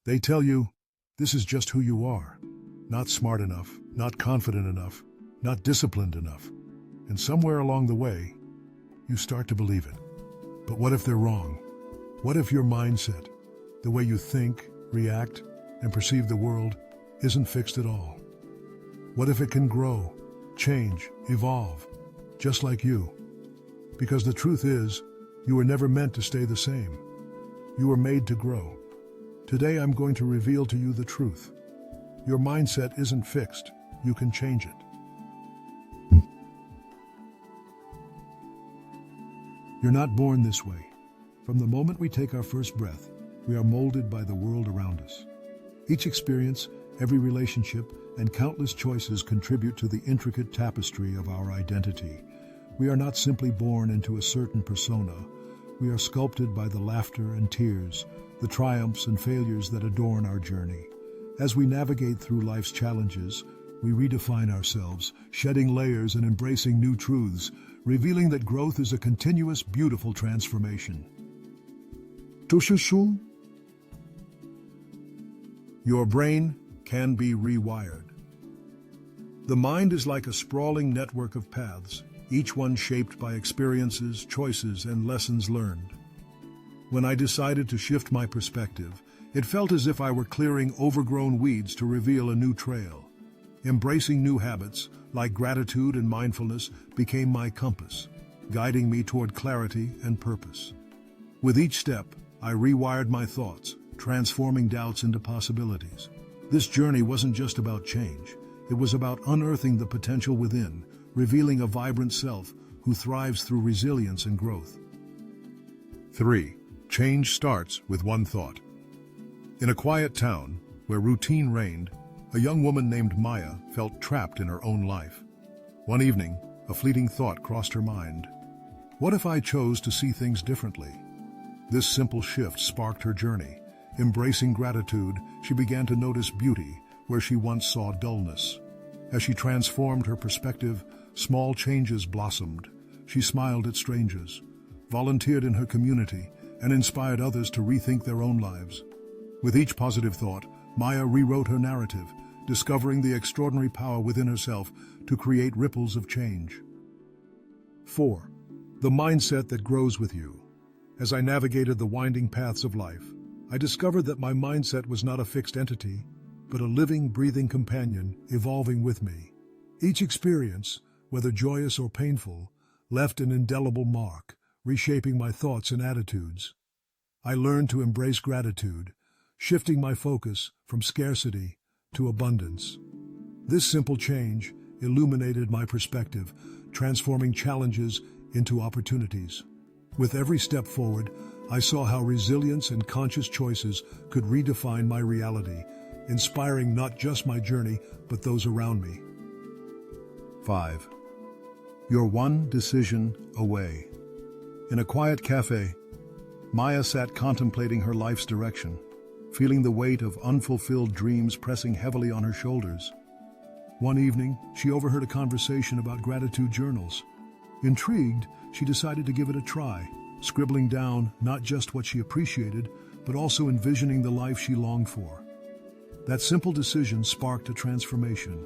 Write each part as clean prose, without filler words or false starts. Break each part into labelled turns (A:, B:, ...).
A: They tell you, this is just who you are. Not smart enough, not confident enough, not disciplined enough. And somewhere along the way, you start to believe it. But what if they're wrong? What if your mindset, the way you think, react, and perceive the world, isn't fixed at all? What if it can grow, change, evolve, just like you? Because the truth is, you were never meant to stay the same. You were made to grow. Today I'm going to reveal to you the truth. Your mindset isn't fixed. You can change it. You're not born this way. From the moment we take our first breath, we are molded by the world around us. Each experience, every relationship, and countless choices contribute to the intricate tapestry of our identity. We are not simply born into a certain persona. We are sculpted by the laughter and tears, the triumphs and failures that adorn our journey. As we navigate through life's challenges, we redefine ourselves, shedding layers and embracing new truths, revealing that growth is a continuous, beautiful transformation. Tushushu. Your brain can be rewired. The mind is like a sprawling network of paths, each one shaped by experiences, choices, and lessons learned. When I decided to shift my perspective, it felt as if I were clearing overgrown weeds to reveal a new trail. Embracing new habits, like gratitude and mindfulness, became my compass, guiding me toward clarity and purpose. With each step, I rewired my thoughts, transforming doubts into possibilities. This journey wasn't just about change. It was about unearthing the potential within, revealing a vibrant self who thrives through resilience and growth. 3. Change starts with one thought. In a quiet town, where routine reigned, a young woman named Maya felt trapped in her own life. One evening, a fleeting thought crossed her mind. What if I chose to see things differently? This simple shift sparked her journey. Embracing gratitude, she began to notice beauty where she once saw dullness. As she transformed her perspective, small changes blossomed. She smiled at strangers, volunteered in her community, and inspired others to rethink their own lives. With each positive thought, Maya rewrote her narrative, discovering the extraordinary power within herself to create ripples of change. 4. The mindset that grows with you. As I navigated the winding paths of life, I discovered that my mindset was not a fixed entity, but a living, breathing companion evolving with me. Each experience, whether joyous or painful, left an indelible mark, reshaping my thoughts and attitudes. I learned to embrace gratitude, shifting my focus from scarcity to abundance. This simple change illuminated my perspective, transforming challenges into opportunities. With every step forward, I saw how resilience and conscious choices could redefine my reality, inspiring not just my journey, but those around me. 5. You're one decision away. In a quiet cafe, Maya sat contemplating her life's direction, feeling the weight of unfulfilled dreams pressing heavily on her shoulders. One evening, she overheard a conversation about gratitude journals. Intrigued, she decided to give it a try, scribbling down not just what she appreciated, but also envisioning the life she longed for. That simple decision sparked a transformation.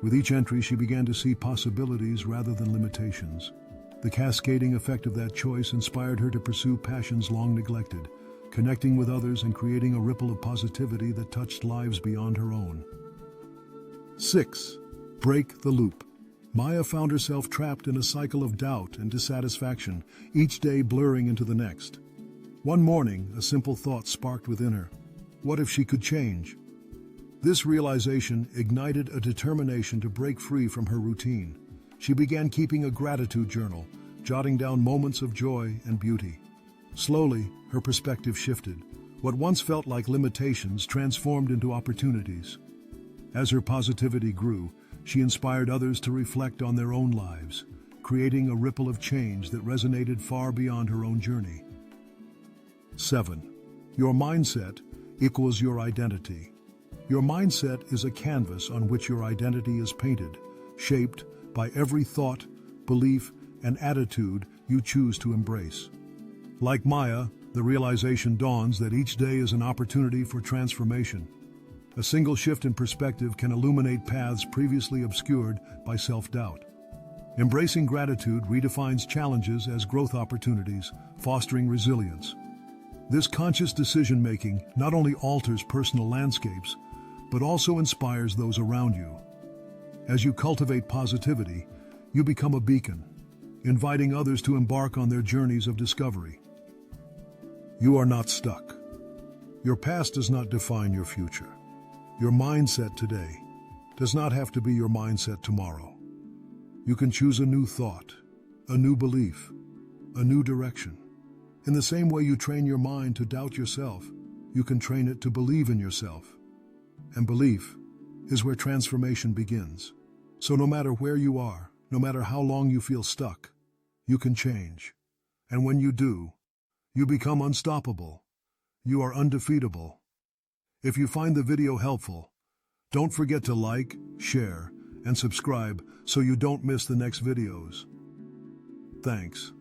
A: With each entry, she began to see possibilities rather than limitations. The cascading effect of that choice inspired her to pursue passions long neglected, connecting with others and creating a ripple of positivity that touched lives beyond her own. 6. Break the loop. Maya found herself trapped in a cycle of doubt and dissatisfaction, each day blurring into the next. One morning, a simple thought sparked within her. What if she could change? This realization ignited a determination to break free from her routine. She began keeping a gratitude journal, jotting down moments of joy and beauty. Slowly, her perspective shifted. What once felt like limitations transformed into opportunities. As her positivity grew, she inspired others to reflect on their own lives, creating a ripple of change that resonated far beyond her own journey. 7. Your mindset equals your identity. Your mindset is a canvas on which your identity is painted, shaped by every thought, belief, and attitude you choose to embrace. Like Maya, The realization dawns that each day is an opportunity for transformation. A single shift in perspective can illuminate paths previously obscured by self-doubt. Embracing gratitude redefines challenges as growth opportunities, fostering resilience. This conscious decision-making not only alters personal landscapes, but also inspires those around you. As you cultivate positivity, you become a beacon, inviting others to embark on their journeys of discovery. You are not stuck. Your past does not define your future. Your mindset today does not have to be your mindset tomorrow. You can choose a new thought, a new belief, a new direction. In the same way you train your mind to doubt yourself, you can train it to believe in yourself. And belief is where transformation begins. So no matter where you are, no matter how long you feel stuck, you can change. And when you do, you become unstoppable. You are undefeatable. If you find the video helpful, don't forget to like, share, and subscribe so you don't miss the next videos. Thanks.